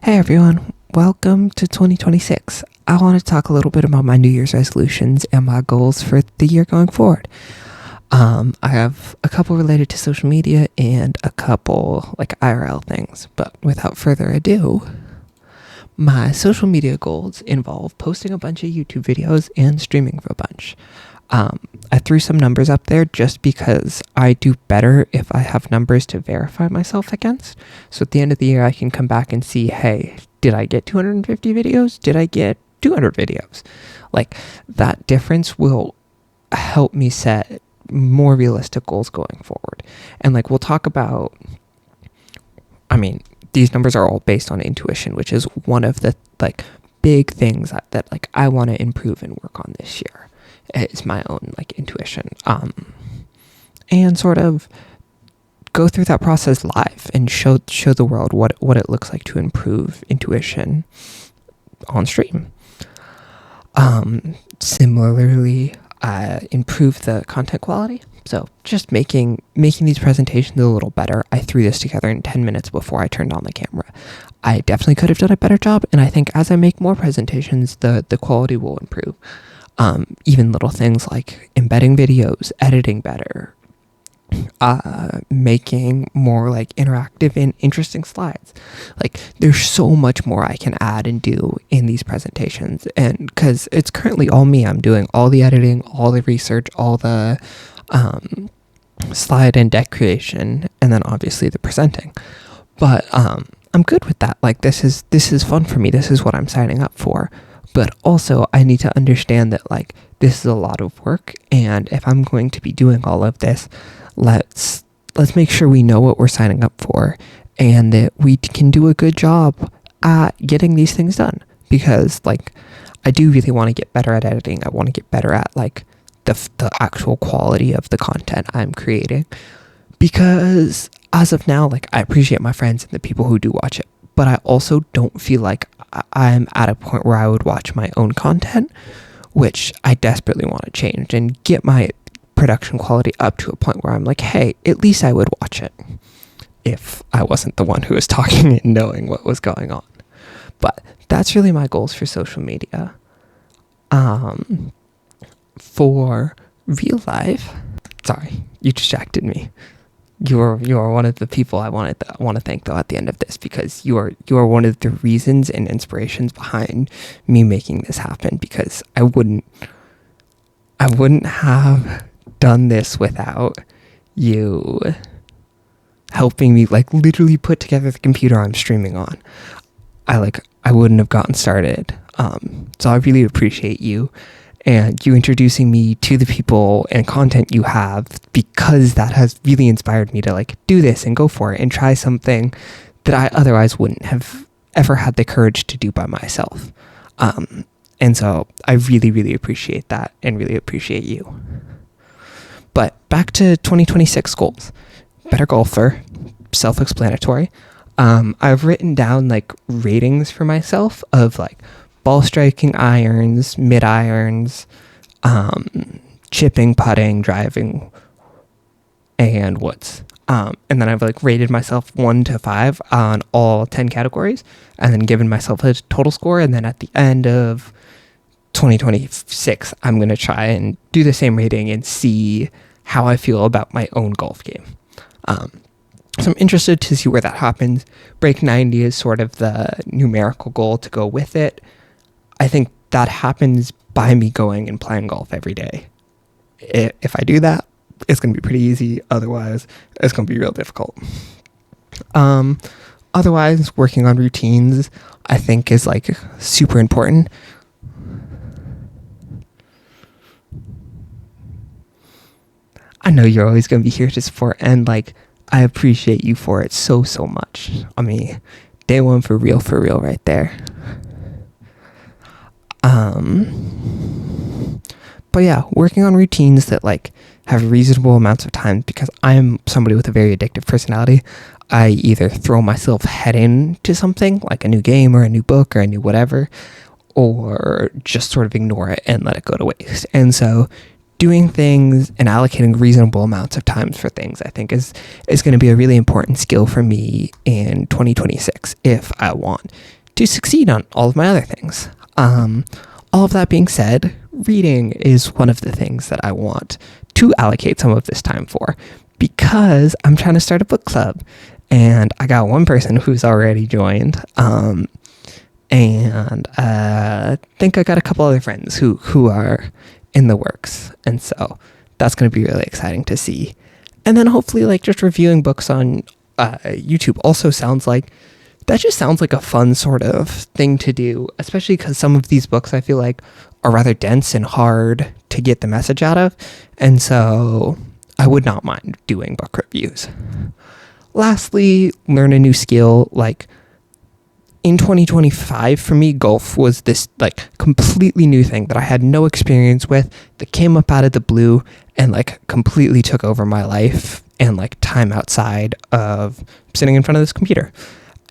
Hey everyone, welcome to 2026. I want to talk a little bit about my New Year's resolutions and my goals for the year going forward. I have a couple related to social media and a couple like IRL things, but without further ado, my social media goals involve posting a bunch of YouTube videos and streaming for a bunch. I threw some numbers up there just because I do better if I have numbers to verify myself against. So at the end of the year, I can come back and see, hey, did I get 250 videos? Did I get 200 videos? Like that difference will help me set more realistic goals going forward. And like we'll talk about, these numbers are all based on intuition, which is one of the like big things that like I want to improve and work on this year. It's my own like intuition, and sort of go through that process live and show the world what it looks like to improve intuition on stream. Similarly, improve the content quality. So just making these presentations a little better. I threw this together in 10 minutes before I turned on the camera. I definitely could have done a better job, and I think as I make more presentations, the quality will improve. Even little things like embedding videos, editing better, making more like interactive and interesting slides. Like there's so much more I can add and do in these presentations. And because it's currently all me, I'm doing all the editing, all the research, all the slide and deck creation, and then obviously the presenting. But I'm good with that. Like this is fun for me. This is what I'm signing up for. But also I need to understand that like this is a lot of work, and if I'm going to be doing all of this, let's make sure we know what we're signing up for and that we can do a good job at getting these things done. Because like I do really want to get better at editing. I want to get better at like the actual quality of the content I'm creating, because as of now, like I appreciate my friends and the people who do watch it, but I also don't feel like I'm at a point where I would watch my own content, which I desperately want to change and get my production quality up to a point where I'm like, hey, at least I would watch it if I wasn't the one who was talking and knowing what was going on. But that's really my goals for social media. For real life, sorry, you distracted me. You are one of the people I want to thank though at the end of this, because you are one of the reasons and inspirations behind me making this happen, because I wouldn't have done this without you helping me like literally put together the computer I'm streaming on. I wouldn't have gotten started. So I really appreciate you and you introducing me to the people and content you have, because that has really inspired me to like do this and go for it and try something that I otherwise wouldn't have ever had the courage to do by myself. And so I really, really appreciate that and really appreciate you. But back to 2026 goals. Better golfer, self-explanatory. I've written down like ratings for myself of like ball striking irons, mid irons, chipping, putting, driving, and woods. And then I've like rated myself 1 to 5 on all 10 categories, and then given myself a total score. And then at the end of 2026, I'm going to try and do the same rating and see how I feel about my own golf game. So I'm interested to see where that happens. Break 90 is sort of the numerical goal to go with it. I think that happens by me going and playing golf every day. If I do that, it's going to be pretty easy. Otherwise, it's going to be real difficult. Otherwise, working on routines, I think is like super important. I know you're always going to be here to support, and like, I appreciate you for it so much. I mean, day one for real right there. But yeah, working on routines that like have reasonable amounts of time, because I'm somebody with a very addictive personality. I either throw myself head into something like a new game or a new book or a new whatever, or just sort of ignore it and let it go to waste. And so doing things and allocating reasonable amounts of time for things, I think is going to be a really important skill for me in 2026 if I want to succeed on all of my other things. All of that being said, reading is one of the things that I want to allocate some of this time for, because I'm trying to start a book club, and I got one person who's already joined, and I think I got a couple other friends who are in the works, and so that's going to be really exciting to see. And then hopefully, like, just reviewing books on YouTube also sounds like a fun sort of thing to do, especially because some of these books I feel like are rather dense and hard to get the message out of, and so I would not mind doing book reviews. Lastly, learn a new skill. Like, in 2025, for me, golf was this like completely new thing that I had no experience with, that came up out of the blue and like completely took over my life and like time outside of sitting in front of this computer.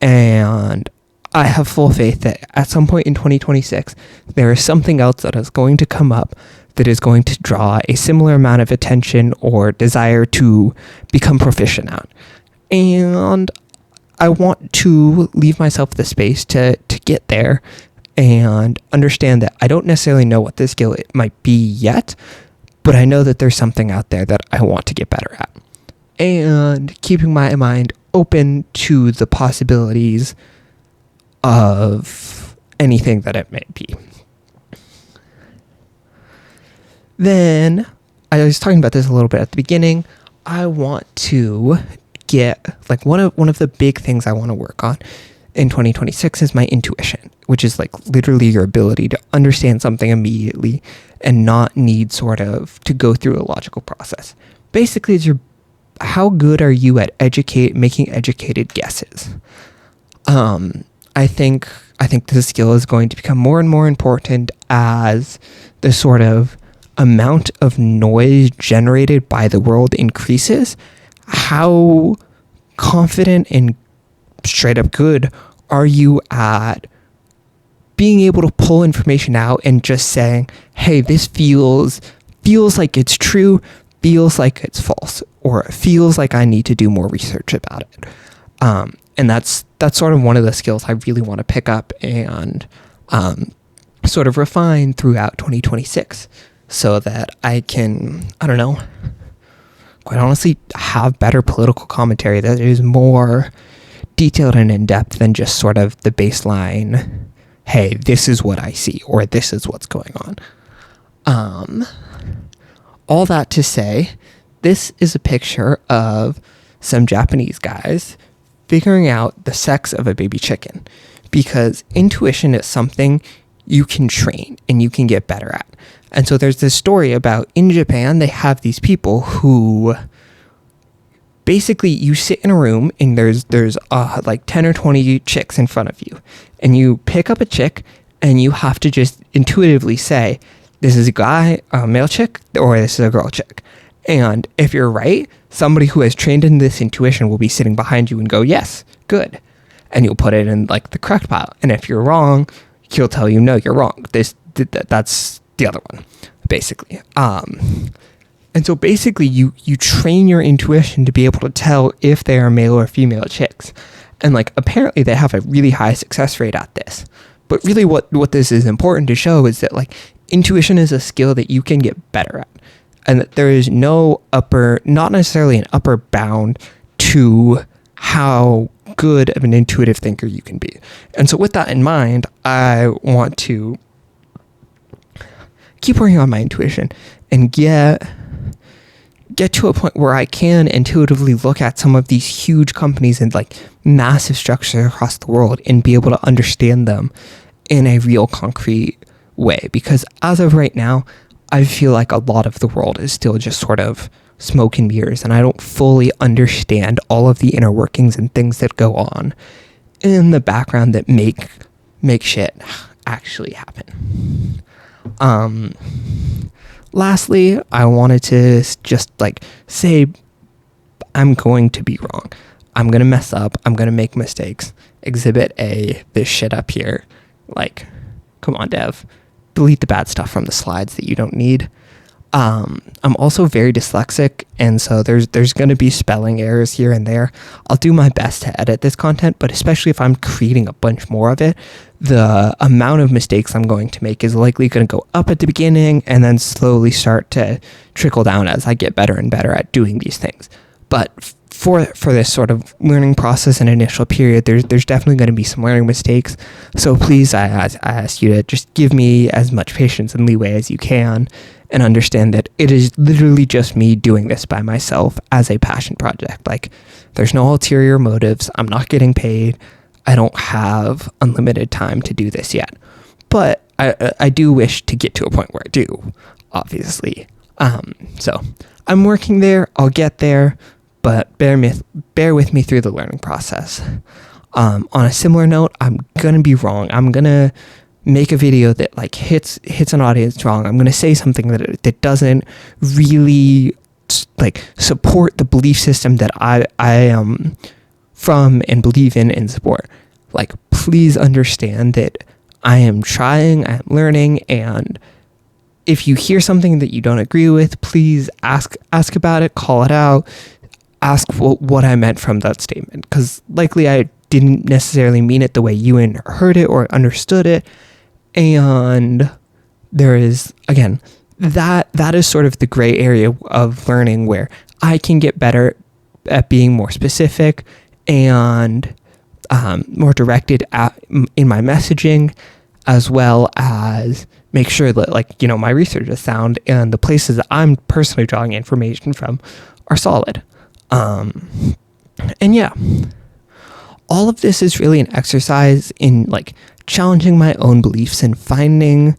And I have full faith that at some point in 2026, there is something else that is going to come up that is going to draw a similar amount of attention or desire to become proficient at. And I want to leave myself the space to get there and understand that I don't necessarily know what this skill it might be yet, but I know that there's something out there that I want to get better at. And keeping my mind open to the possibilities of anything that it may be. Then, I was talking about this a little bit at the beginning, I want to get, like, one of the big things I want to work on in 2026 is my intuition, which is like literally your ability to understand something immediately and not need sort of to go through a logical process. Basically, it's how good are you at making educated guesses? I think this skill is going to become more and more important as the sort of amount of noise generated by the world increases. How confident and straight up good are you at being able to pull information out and just saying, hey, this feels like it's true, feels like it's false, or it feels like I need to do more research about it. And that's sort of one of the skills I really want to pick up and sort of refine throughout 2026 so that I can, I don't know, quite honestly, have better political commentary that is more detailed and in-depth than just sort of the baseline, hey, this is what I see, or this is what's going on. All that to say, this is a picture of some Japanese guys figuring out the sex of a baby chicken, because intuition is something you can train and you can get better at. And so there's this story about, in Japan, they have these people who basically, you sit in a room and there's like 10 or 20 chicks in front of you, and you pick up a chick and you have to just intuitively say, this is a male chick, or this is a girl chick. And if you're right, somebody who has trained in this intuition will be sitting behind you and go, yes, good. And you'll put it in like the correct pile. And if you're wrong, he'll tell you, no, you're wrong. That's the other one, basically. And so basically you train your intuition to be able to tell if they are male or female chicks. And like, apparently they have a really high success rate at this. But really what this is important to show is that like, intuition is a skill that you can get better at. And that there is not necessarily an upper bound to how good of an intuitive thinker you can be. And so with that in mind, I want to keep working on my intuition and get to a point where I can intuitively look at some of these huge companies and like massive structures across the world and be able to understand them in a real concrete way. Because as of right now, I feel like a lot of the world is still just sort of smoke and mirrors, and I don't fully understand all of the inner workings and things that go on in the background that make shit actually happen. Lastly, I wanted to just like say, I'm going to be wrong. I'm going to mess up. I'm going to make mistakes. Exhibit A, this shit up here. Like, come on, Dev. Delete the bad stuff from the slides that you don't need. I'm also very dyslexic, and so there's going to be spelling errors here and there. I'll do my best to edit this content, but especially if I'm creating a bunch more of it, the amount of mistakes I'm going to make is likely going to go up at the beginning and then slowly start to trickle down as I get better and better at doing these things. But for this sort of learning process and initial period, there's definitely going to be some learning mistakes. So please, I ask you to just give me as much patience and leeway as you can, and understand that it is literally just me doing this by myself as a passion project. Like, there's no ulterior motives. I'm not getting paid. I don't have unlimited time to do this yet. But I do wish to get to a point where I do, obviously. So I'm working there. I'll get there, but bear with me through the learning process. On a similar note, I'm going to be wrong. I'm going to make a video that like hits an audience wrong. I'm going to say something that doesn't really like support the belief system that I am from and believe in and support. Like, please understand that I am trying, I am learning, and if you hear something that you don't agree with, please ask about it, call it out, ask what I meant from that statement, because likely I didn't necessarily mean it the way you heard it or understood it. And there is, again, that is sort of the gray area of learning where I can get better at being more specific and more directed in my messaging, as well as make sure that, like, my research is sound and the places that I'm personally drawing information from are solid. And yeah, all of this is really an exercise in like challenging my own beliefs and finding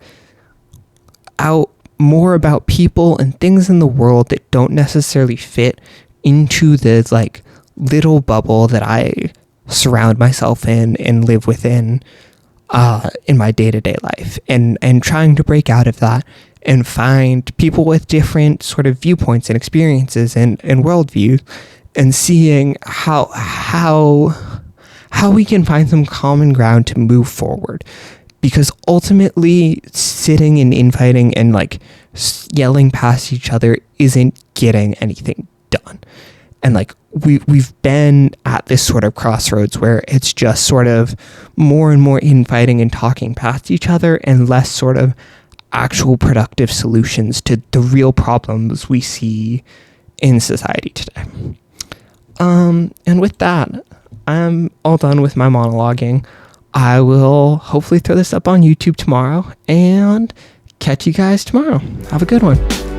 out more about people and things in the world that don't necessarily fit into the like little bubble that I surround myself in and live within in my day-to-day life, and trying to break out of that and find people with different sort of viewpoints and experiences and worldviews, and seeing how we can find some common ground to move forward. Because ultimately, sitting and infighting and like yelling past each other isn't getting anything done. And like we've been at this sort of crossroads where it's just sort of more and more infighting and talking past each other, and less sort of actual productive solutions to the real problems we see in society today. And with that, I'm all done with my monologuing. I will hopefully throw this up on YouTube tomorrow and catch you guys tomorrow. Have a good one.